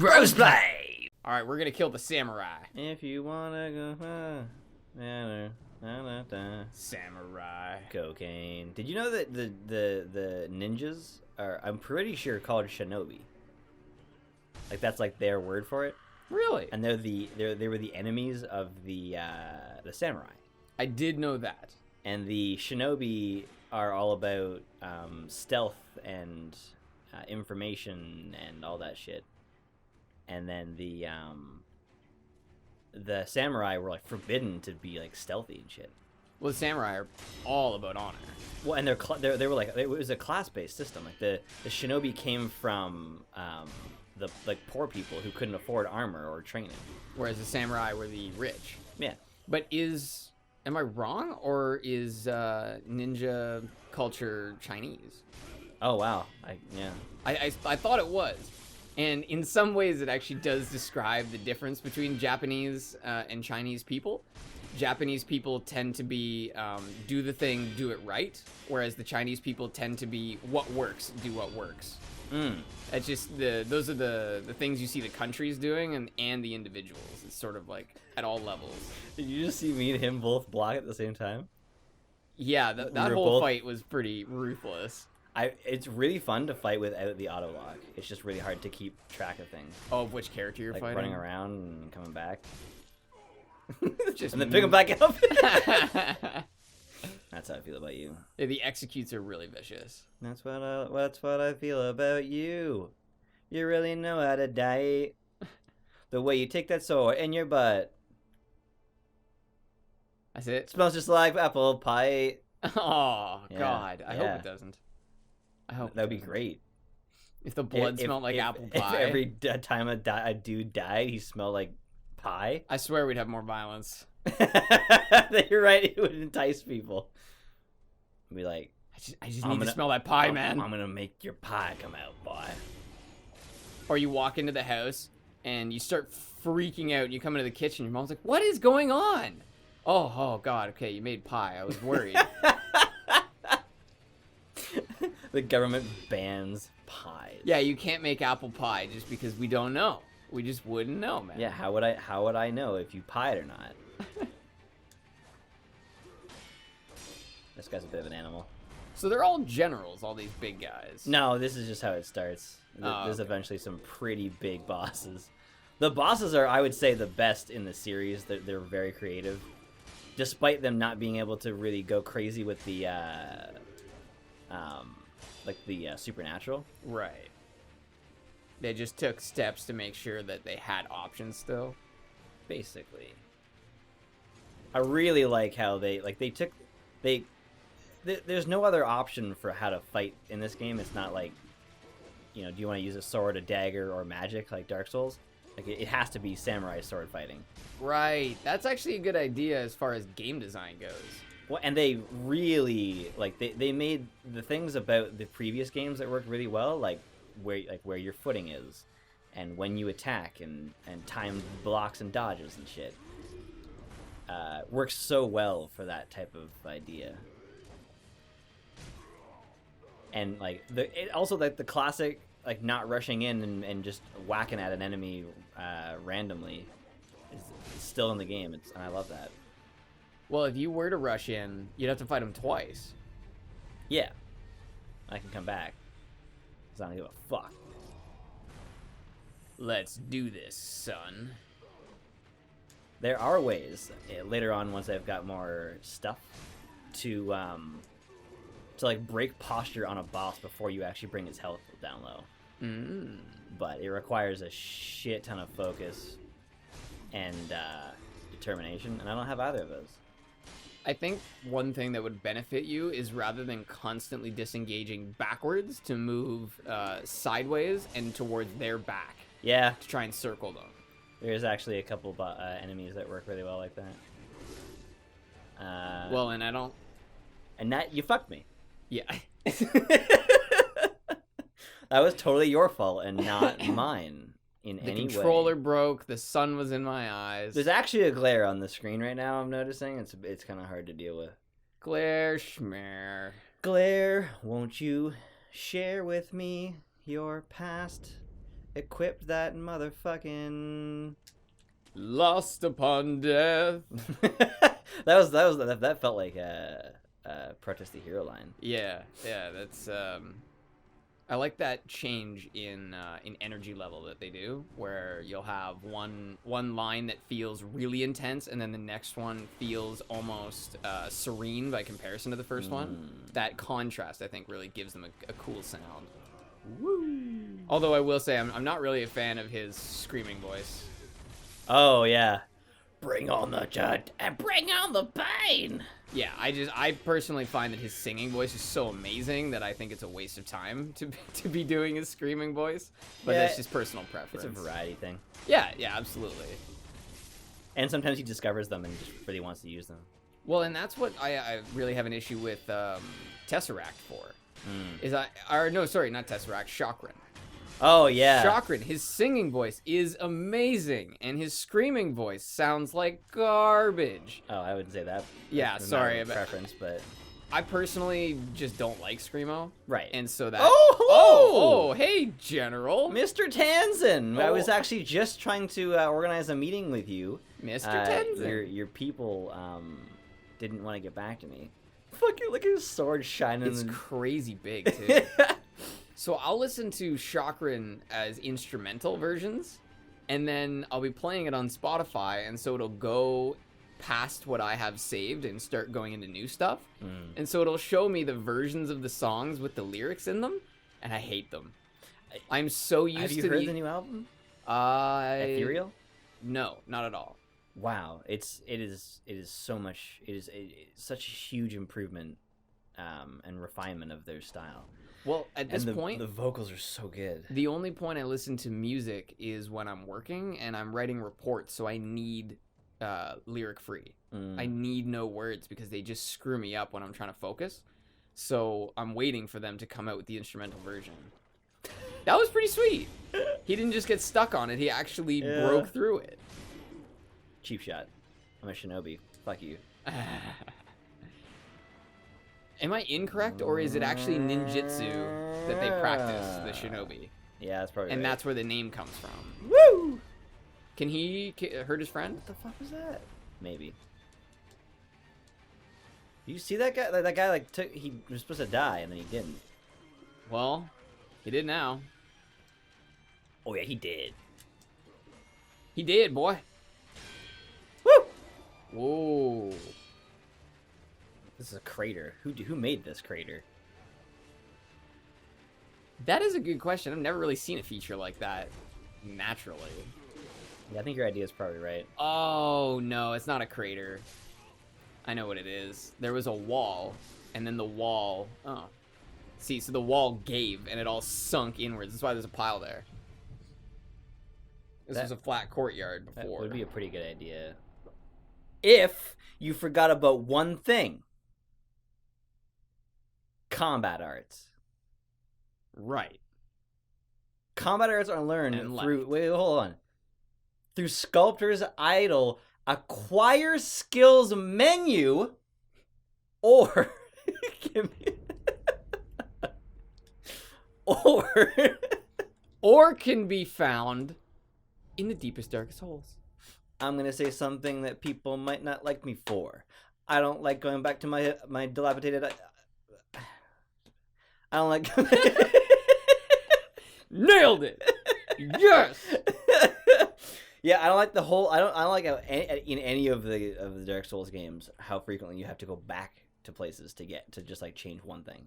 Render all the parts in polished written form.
Brosplay! Alright, we're gonna kill the samurai. If you wanna go... Samurai. Cocaine. Did you know that the ninjas are, I'm pretty sure, called shinobi? Like, that's like their word for it. Really? And they were the enemies of the samurai. I did know that. And the shinobi are all about stealth and information and all that shit. And then the samurai were like forbidden to be like stealthy and shit. Well, the samurai are all about honor. Well, and they were like, it was a class-based system. Like the shinobi came from the like poor people who couldn't afford armor or training, Whereas the samurai were the rich. Yeah. But am I wrong, or is ninja culture Chinese? Oh wow, I thought it was. And in some ways, it actually does describe the difference between Japanese and Chinese people. Japanese people tend to be do the thing, do it right, whereas the Chinese people tend to be what works, do what works. That's just those are the things you see the countries doing and the individuals. It's sort of like at all levels. Did you just see me and him both block at the same time? Yeah, that whole fight was pretty ruthless. It's really fun to fight without the auto lock. It's just really hard to keep track of things. Oh, of which character you're like fighting? Running around and coming back. Just and then pick them back up. That's how I feel about you. Yeah, the executes are really vicious. That's what I feel about you. You really know how to die. The way you take that sword in your butt. That's it. Smells just like apple pie. Oh Yeah, God! I yeah. hope it doesn't. I hope that'd be great. If the blood smelled like apple pie. If every time a dude died, he smelled like pie. I swear we'd have more violence. You're right. It would entice people. Be like, I just need to smell that pie, man. I'm gonna make your pie come out, boy. Or you walk into the house and you start freaking out. And you come into the kitchen. Your mom's like, "What is going on?" Oh God. Okay, you made pie. I was worried. The government bans pies. Yeah, you can't make apple pie just because we don't know. We just wouldn't know, man. Yeah, how would I know if you pied or not? This guy's a bit of an animal. So they're all generals, all these big guys. No, this is just how it starts. There's eventually some pretty big bosses. The bosses are, I would say, the best in the series. They're very creative. Despite them not being able to really go crazy with the supernatural. Right. They just took steps to make sure that they had options still. Basically. I really like how there's no other option for how to fight in this game. It's not like, do you want to use a sword, a dagger, or magic like Dark Souls? Like, it has to be samurai sword fighting. Right. That's actually a good idea as far as game design goes. Well, and they really, they made the things about the previous games that worked really well, like where your footing is, and when you attack, and timed blocks and dodges and shit. Works so well for that type of idea. And also the classic not rushing in and just whacking at an enemy randomly is still in the game. And I love that. Well, if you were to rush in, you'd have to fight him twice. Yeah, I can come back. 'Cause I don't give a fuck. Let's do this, son. There are ways later on, once I've got more stuff, to break posture on a boss before you actually bring his health down low. But it requires a shit ton of focus and determination, and I don't have either of those. I think one thing that would benefit you is rather than constantly disengaging backwards, to move sideways and towards their back. Yeah. To try and circle them. There's actually a couple enemies that work really well like that. Well, and I don't... And that, you fucked me. Yeah. That was totally your fault and not mine in any way. The controller broke. The sun was in my eyes. There's actually a glare on the screen right now, I'm noticing. It's kind of hard to deal with. Glare schmare. Glare, won't you share with me your past equipped that motherfucking. Lost upon death. that felt like a Protest the Hero line. Yeah, that's I like that change in energy level that they do, where you'll have one line that feels really intense, and then the next one feels almost serene by comparison to the first one. That contrast, I think, really gives them a cool sound. Woo! Although I will say, I'm not really a fan of his screaming voice. Oh yeah, bring on the judge and bring on the pain. Yeah, I personally find that his singing voice is so amazing that I think it's a waste of time to be doing his screaming voice. But Yeah, that's just personal preference. It's a variety thing. Yeah, absolutely. And sometimes he discovers them and just really wants to use them. Well, and that's what I really have an issue with Tesseract for. No, sorry, not Tesseract, Chakran. Oh yeah. Chakran, his singing voice is amazing, and his screaming voice sounds like garbage. Oh, I wouldn't say that. Yeah, That's sorry my about preference, but I personally just don't like screamo. right. And so that. Oh, hey, General. Mr. Tanzen. I was Oh. actually just trying to organize a meeting with you. Mr. Tenzin. Your people didn't want to get back to me. Fucking look at his sword shining. It's crazy big, too. So I'll listen to Chakran as instrumental versions, and then I'll be playing it on Spotify, and so it'll go past what I have saved and start going into new stuff. And so it'll show me the versions of the songs with the lyrics in them, and I hate them. I'm so used to Have you heard the new album? Ethereal? No, not at all. Wow, it is so much. It's such a huge improvement and refinement of their style. Well, at this point, the vocals are so good. the only point I listen to music is when I'm working and I'm writing reports, so I need lyric free. I need no words because they just screw me up when I'm trying to focus. So I'm waiting for them to come out with the instrumental version. That was pretty sweet. He didn't just get stuck on it. He actually broke through it. Cheap shot. I'm a shinobi. Fuck you. Am I incorrect, or is it actually ninjutsu that they practice, the shinobi? Yeah, that's probably And right. that's where the name comes from. Woo! Can he hurt his friend? What the fuck was that? Maybe. You see that guy? That guy like he was supposed to die and then he didn't. Well, he did now. Oh yeah, he did. He did, boy. Woo! Whoa. This is a crater. Who made this crater? That is a good question. I've never really seen a feature like that naturally. Yeah, I think your idea is probably right. Oh, no, it's not a crater. I know what it is. There was a wall, and then the wall... Oh. See, so the wall gave, and it all sunk inwards. That's why there's a pile there. This was a flat courtyard That before. would be a pretty good idea. If you forgot about one thing. Combat arts. Right. Combat arts are learned And through... left. Wait, hold on. Through Sculptor's Idol, acquire skills menu, or... Give me... or... Or can be found in the deepest, darkest holes. I'm gonna say something that people might not like me for. I don't like going back to my dilapidated... I don't like... Nailed it! Yes! Yeah, I don't like the whole... I don't like how in any of the Dark Souls games how frequently you have to go back to places to just like change one thing.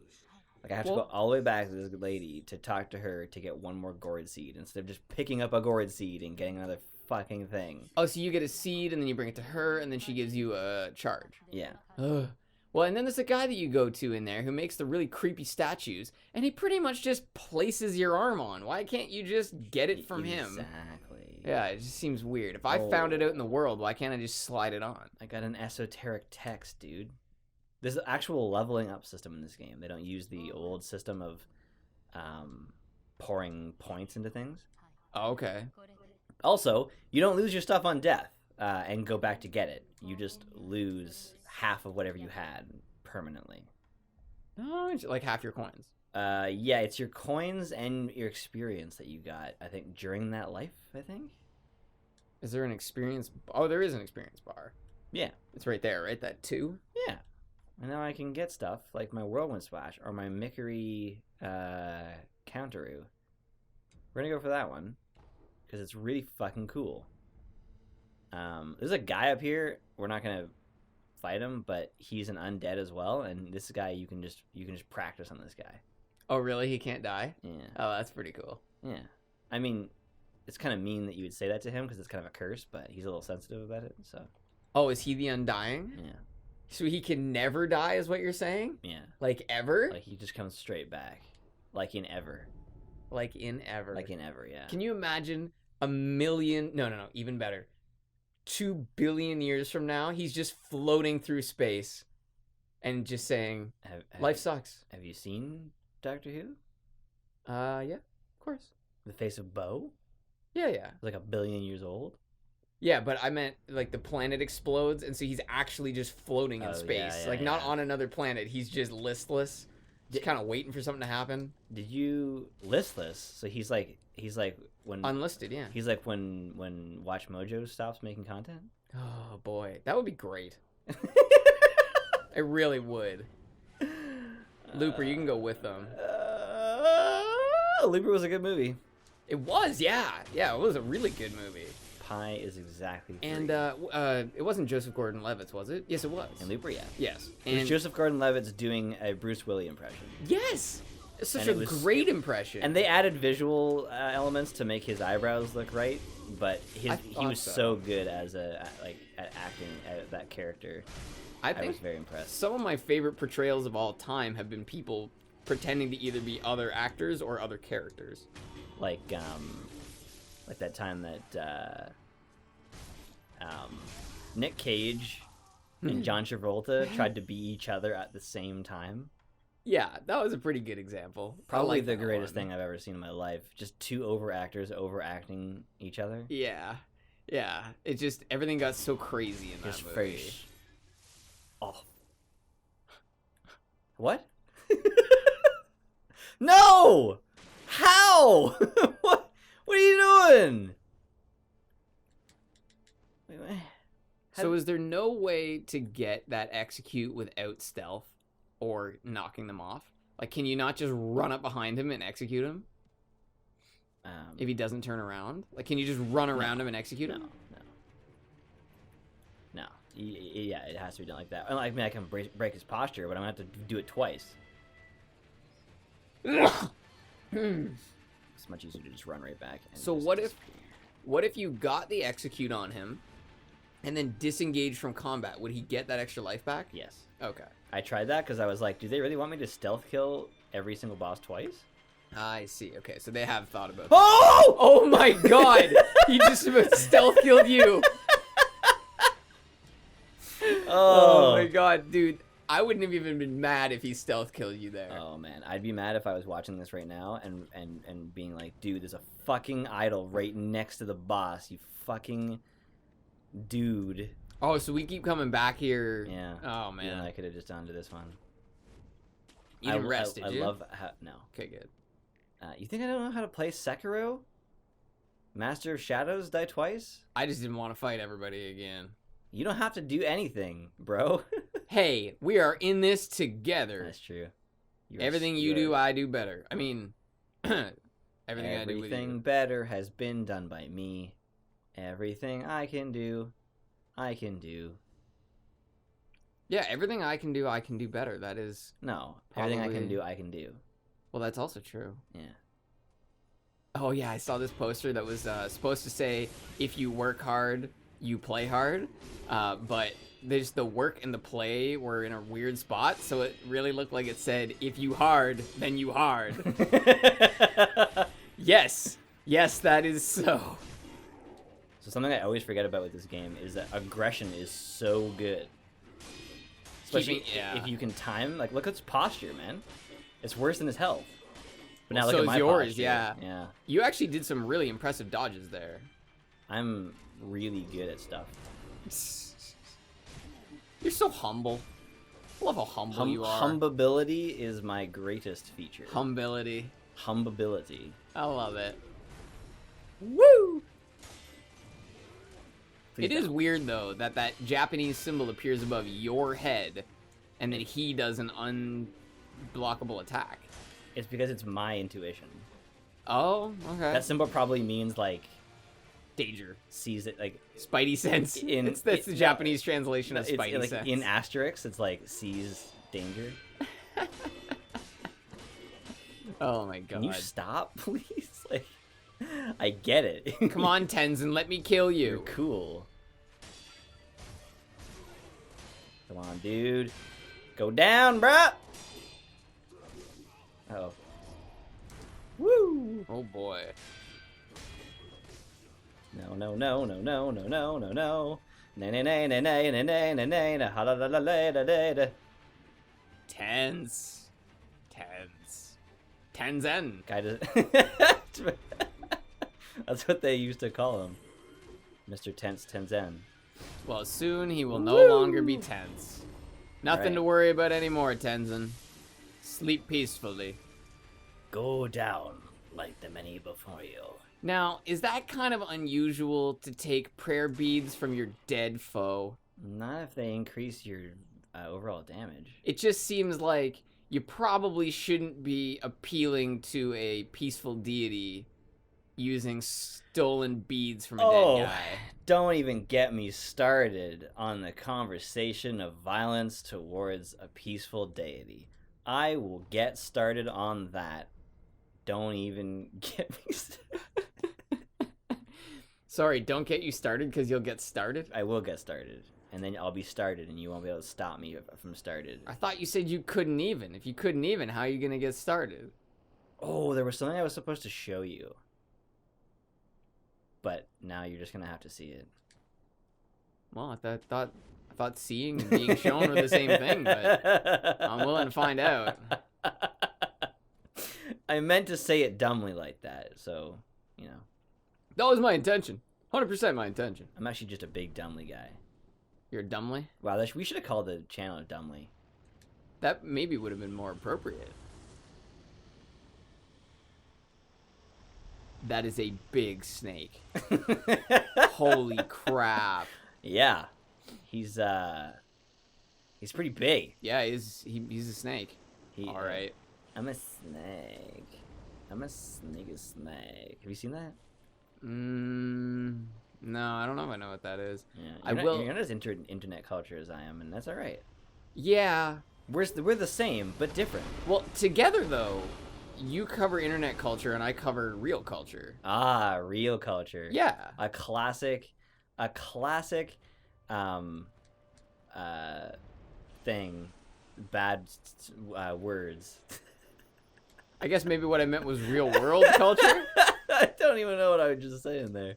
Like I have to go all the way back to this lady to talk to her to get one more gourd seed instead of just picking up a gourd seed and getting another fucking thing. Oh, so you get a seed, and then you bring it to her, and then she gives you a charge. Yeah. Ugh. Well, and then there's a guy that you go to in there who makes the really creepy statues, and he pretty much just places your arm on. Why can't you just get it from him? Exactly. Yeah, it just seems weird. If I found it out in the world, why can't I just slide it on? I got an esoteric text, dude. There's an actual leveling up system in this game. They don't use the old system of pouring points into things. Oh, okay. Also, you don't lose your stuff on death and go back to get it. You just lose half of whatever you had permanently. Oh, like half your coins. Yeah, it's your coins and your experience that you got, I think, during that life, I think. Is there an experience? Oh, there is an experience bar. Yeah. It's right there, right? That 2? Yeah. And now I can get stuff like my Whirlwind Splash or my Mickery Counteroo. We're gonna go for that one because it's really fucking cool. There's a guy up here. We're not gonna fight him, but he's an undead as well. And this guy, you can just practice on this guy. Oh, really? He can't die? Yeah. Oh, that's pretty cool. Yeah. I mean, it's kind of mean that you would say that to him because it's kind of a curse, but he's a little sensitive about it. So. Oh, is he the Undying? Yeah. So he can never die, is what you're saying? Yeah. Like ever? Like he just comes straight back, like in ever. Like in ever. Like in ever, yeah. Can you imagine a million? No, even better. 2 billion years from now, he's just floating through space, and just saying, "Life sucks." Have you seen Doctor Who? Yeah, of course. The face of Bo? Yeah. It's like 1 billion years old. Yeah, but I meant like the planet explodes, and so he's actually just floating in space, not on another planet. He's just listless, just kind of waiting for something to happen. Did you listless? So he's like when Unlisted, yeah. He's like when Watch Mojo stops making content. Oh boy, that would be great. It really would. Looper, you can go with them. Looper was a good movie. It was, yeah, it was a really good movie. Pi is exactly free. And it wasn't Joseph Gordon-Levitt, was it? Yes, it was. And Looper, yeah. Yes. And it was Joseph Gordon-Levitt's doing a Bruce Willis impression. Yes! It's such a great impression. And they added visual elements to make his eyebrows look right, but he was so good as at acting at that character. I was very impressed. Some of my favorite portrayals of all time have been people pretending to either be other actors or other characters. Like that time that Nick Cage and John Travolta tried to be each other at the same time. Yeah, that was a pretty good example. Probably the greatest thing I've ever seen in my life. Just 2 over actors overacting each other. Yeah. It just, everything got so crazy in that movie. Face off. What? No! How? What are you doing? So is there no way to get that execute without stealth or knocking them off? Like, can you not just run up behind him and execute him? If he doesn't turn around? Like, can you just run around him and execute him? No. Yeah, it has to be done like that. I mean, I can break his posture, but I'm going to have to do it twice. It's much easier to just run right back. So what if you got the execute on him and then disengaged from combat? Would he get that extra life back? Yes. Okay. I tried that because I was like, do they really want me to stealth kill every single boss twice? I see. Okay, so they have thought about that. Oh! Oh my god! He just about stealth killed you. Oh my god, dude. I wouldn't have even been mad if he stealth killed you there. Oh man, I'd be mad if I was watching this right now and being like, dude, there's a fucking idol right next to the boss, you fucking dude. Oh, so we keep coming back here. Yeah. Oh man. Yeah, I could have just done to this one. You didn't rest, did you? I love how... No. Okay, good. You think I don't know how to play Sekiro? Master of Shadows die twice? I just didn't want to fight everybody again. You don't have to do anything, bro. Hey, we are in this together. That's true. Everything you do, I do better. I mean, everything I do with you. Everything better has been done by me. Everything I can do, I can do. Yeah, everything I can do better. That is... No, everything I can do, I can do. Well, that's also true. Yeah. Oh, yeah, I saw this poster that was supposed to say, if you work hard, you play hard. But there's the work and the play were in a weird spot, so it really looked like it said, if you hard, then you hard. Yes. Yes, that is so. So something I always forget about with this game is that aggression is so good. Especially if you can time, like, look at his posture, man. It's worse than his health. But now look at my yours, posture. yeah. You actually did some really impressive dodges there. I'm really good at stuff. You're so humble. love how humble you are. Humbability is my greatest feature. Humbility. Humbability. I love it. Woo! Please It is don't. weird, though, that Japanese symbol appears above your head, and then he does an unblockable attack. It's because it's my intuition. Oh, okay. That symbol probably means, like, danger. sees it, like... Spidey sense. That's the Japanese translation of it's, Spidey like, sense. in asterisks, it's like, sees danger. Oh my god. Can you stop, please? Like, I get it. Come on, Tenzin, let me kill you. You're cool. Come on, dude. Go down, bruh! Oh. Woo! Oh boy. No, no, no, no, no, no, no, no, no. Nay, nay, nay, nay, nay, nay, nay, nay, nay, nay, ha, la, la, la, la, la, la, la. Tense. Tenzin. Guy does... That's what they used to call him. Mr. Tense Tenzen. Well, soon he will no Woo! longer be tense. Nothing Right. to worry about anymore, Tenzin. Sleep peacefully. Go down like the many before you. Now, is that kind of unusual to take prayer beads from your dead foe? Not if they increase your overall damage. It just seems like you probably shouldn't be appealing to a peaceful deity using stolen beads from a dead guy. Don't even get me started on the conversation of violence towards a peaceful deity. I will get started on that. Don't even get me started. Sorry, don't get you started because you'll get started? I will get started. And then I'll be started and you won't be able to stop me from started. I thought you said you couldn't even. If you couldn't even, how are you going to get started? Oh, there was something I was supposed to show you. But now you're just going to have to see it. Well, I thought seeing and being shown were the same thing, but I'm willing to find out. I meant to say it dumbly like that, so, you know. That was my intention. 100% my intention. I'm actually just a big dumbly guy. You're dumbly? Wow, we should have called the channel dumbly. That maybe would have been more appropriate. That is a big snake. Holy crap. Yeah. He's pretty big. Yeah, he's a snake. All right. I'm a snake. I'm a snake. Have you seen that? No, I don't know if I know what that is. Yeah, you're not as into internet culture as I am, and that's all right. Yeah. We're the same, but different. Well, together though, you cover internet culture and I cover real culture. Ah, real culture. Yeah. A classic thing. Bad words. I guess maybe what I meant was real world culture. I don't even know what I was just saying there.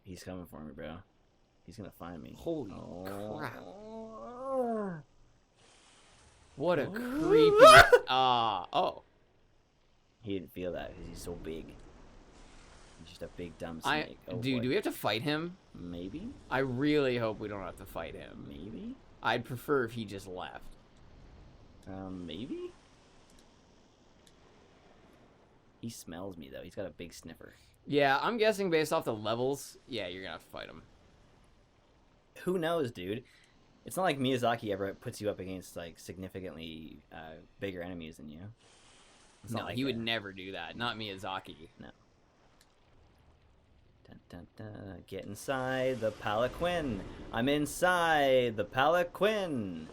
He's coming for me, bro. He's gonna find me. Holy crap. crap. What a creepy... oh. He didn't feel that because he's so big. He's just a big dumb snake. Dude, do we have to fight him? Maybe? I really hope we don't have to fight him. Maybe? I'd prefer if he just left. Maybe? He smells me, though. He's got a big sniffer. Yeah, I'm guessing based off the levels, yeah, you're gonna have to fight him. Who knows, dude? It's not like Miyazaki ever puts you up against, like, significantly bigger enemies than you. It's No, not like he would that. never do that. Not Miyazaki. No. Dun, dun, dun. Get inside the palanquin. I'm inside the palanquin.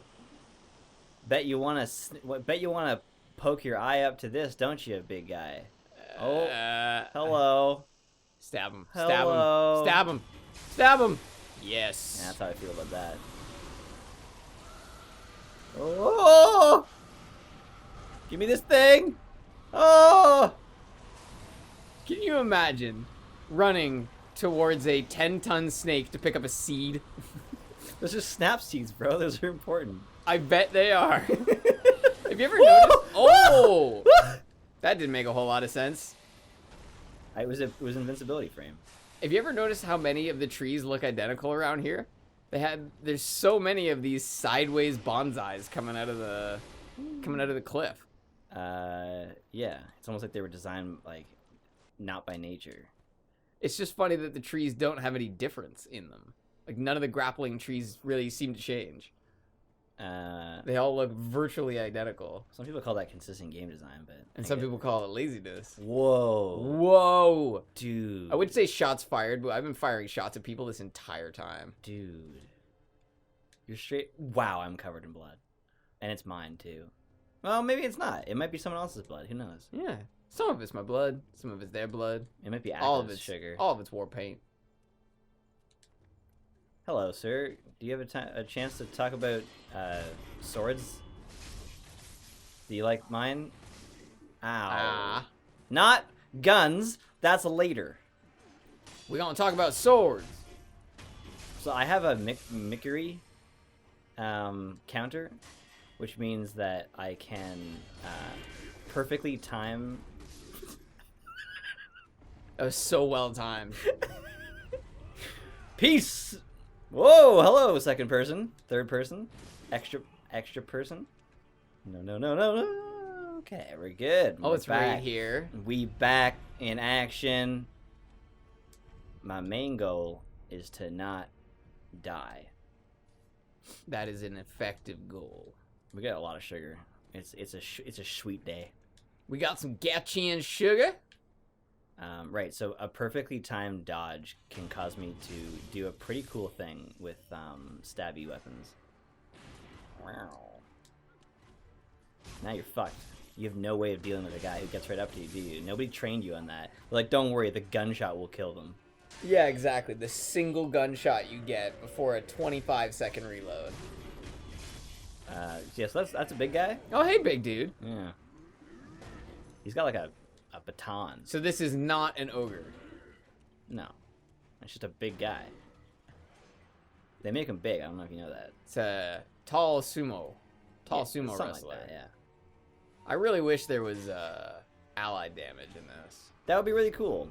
Bet you wanna poke your eye up to this, don't you, big guy? Oh, hello. Stab him. Hello. Stab him. Stab him. Yes. Yeah, that's how I feel about that. Oh! Give me this thing! Oh! Can you imagine running towards a 10-ton snake to pick up a seed? Those are snap seeds, bro. Those are important. I bet they are. Have you ever noticed? Oh! That didn't make a whole lot of sense. It was invincibility frame. Have you ever noticed how many of the trees look identical around here? There's so many of these sideways bonsais coming out of the cliff. Yeah, it's almost like they were designed like not by nature. It's just funny that the trees don't have any difference in them. Like none of the grappling trees really seem to change. They all look virtually identical. Some people call that consistent game design, but some people call it laziness. Whoa, dude! I would say shots fired, but I've been firing shots at people this entire time. Dude, you're straight. Wow, I'm covered in blood, and it's mine too. Well, maybe it's not. It might be someone else's blood. Who knows? Yeah, some of it's my blood, some of it's their blood. It might be all of it's sugar. All of it's war paint. Hello, sir. Do you have a chance to talk about swords? Do you like mine? Ow. Not guns. That's later. We're gonna talk about swords. So I have a Mickery counter, which means that I can perfectly time. That was so well timed. Peace. Whoa, hello, second person, third person, extra person. No. Okay, we're good. Oh, We're it's back. right here. We back in action. My main goal is to not die. That is an effective goal. We got a lot of sugar. It's a sweet day. We got some Gatchian sugar. Right, so a perfectly timed dodge can cause me to do a pretty cool thing with stabby weapons. Wow. Now you're fucked. You have no way of dealing with a guy who gets right up to you, do you? Nobody trained you on that. They're like, don't worry, the gunshot will kill them. Yeah, exactly. The single gunshot you get before a 25-second reload. Yeah, so that's a big guy? Oh, hey, big dude. Yeah. He's got like a baton. So this is not an ogre. No. It's just a big guy. They make him big. I don't know if you know that. It's a tall sumo sumo wrestler. Like that, yeah. I really wish there was allied damage in this. That would be really cool.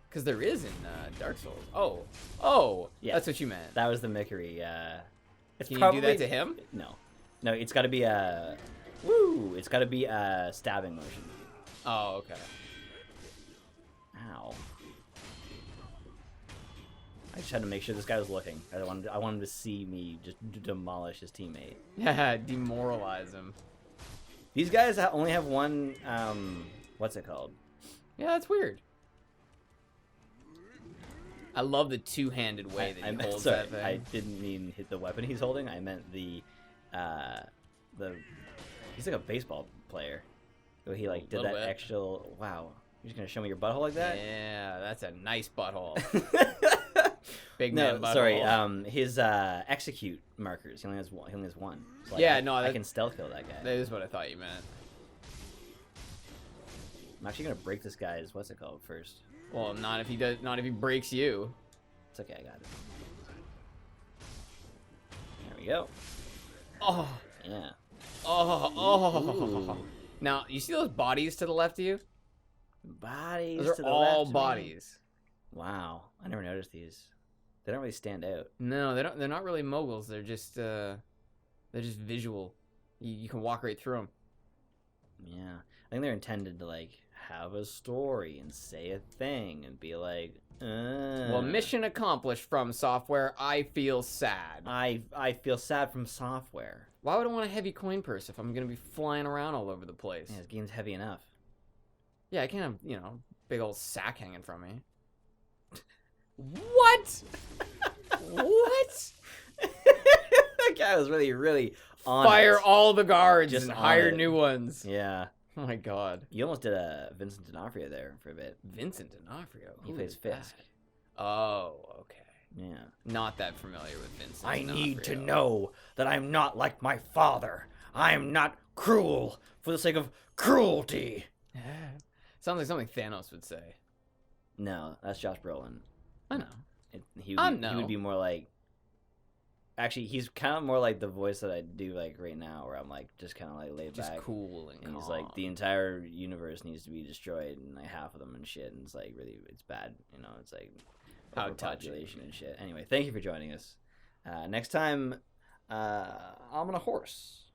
Because there is in Dark Souls. Oh, yeah. That's what you meant. That was the Mickery. Can you do that to him? No. It's got to be a. Woo! It's got to be a stabbing motion. Oh, okay. Ow. I just had to make sure this guy was looking. I wanted him to see me just demolish his teammate. Yeah, demoralize him. These guys only have one. What's it called? Yeah, that's weird. I love the two-handed way that he holds that thing. I didn't mean hit the weapon he's holding. I meant the. He's like a baseball player. He like did that bit. extra. Wow, you're just gonna show me your butthole like that? Yeah, that's a nice butthole. Big no, man butthole. sorry. His execute markers. He only has one. So yeah, I can stealth kill that guy. That is what I thought you meant. I'm actually gonna break this guy's what's it called first. Well, not if he does. Not if he breaks you. It's okay. I got it. There we go. Oh. Yeah. Oh. Ooh. Now, you see those bodies to the left of you? Bodies. Those are to the all left bodies. Wow, I never noticed these. They don't really stand out. No, they don't. They're not really moguls. They're just visual. You can walk right through them. Yeah, I think they're intended to like have a story and say a thing and be like, Well, mission accomplished from software. I feel sad. I feel sad from software. Why would I want a heavy coin purse if I'm gonna be flying around all over the place? Yeah, this game's heavy enough. Yeah, I can't have, big old sack hanging from me. What? What? That guy was really on Fire it. all the guards Just and on hire it. new ones. Yeah. Oh my god. You almost did a Vincent D'Onofrio there for a bit. Vincent D'Onofrio? He plays Fisk. Oh, okay. Yeah. Not that familiar with Vincent I D'Onofrio. need to know that I'm not like my father. I am not cruel for the sake of cruelty. Sounds like something Thanos would say. No, that's Josh Brolin. I know. He would be more like. Actually, he's kind of more like the voice that I do like right now, where I'm like just kind of like laid Just back. cool and calm. He's like the entire universe needs to be destroyed, and like half of them and shit, and it's like really it's bad. It's like How overpopulation and shit. Anyway, thank you for joining us. Next time, I'm on a horse.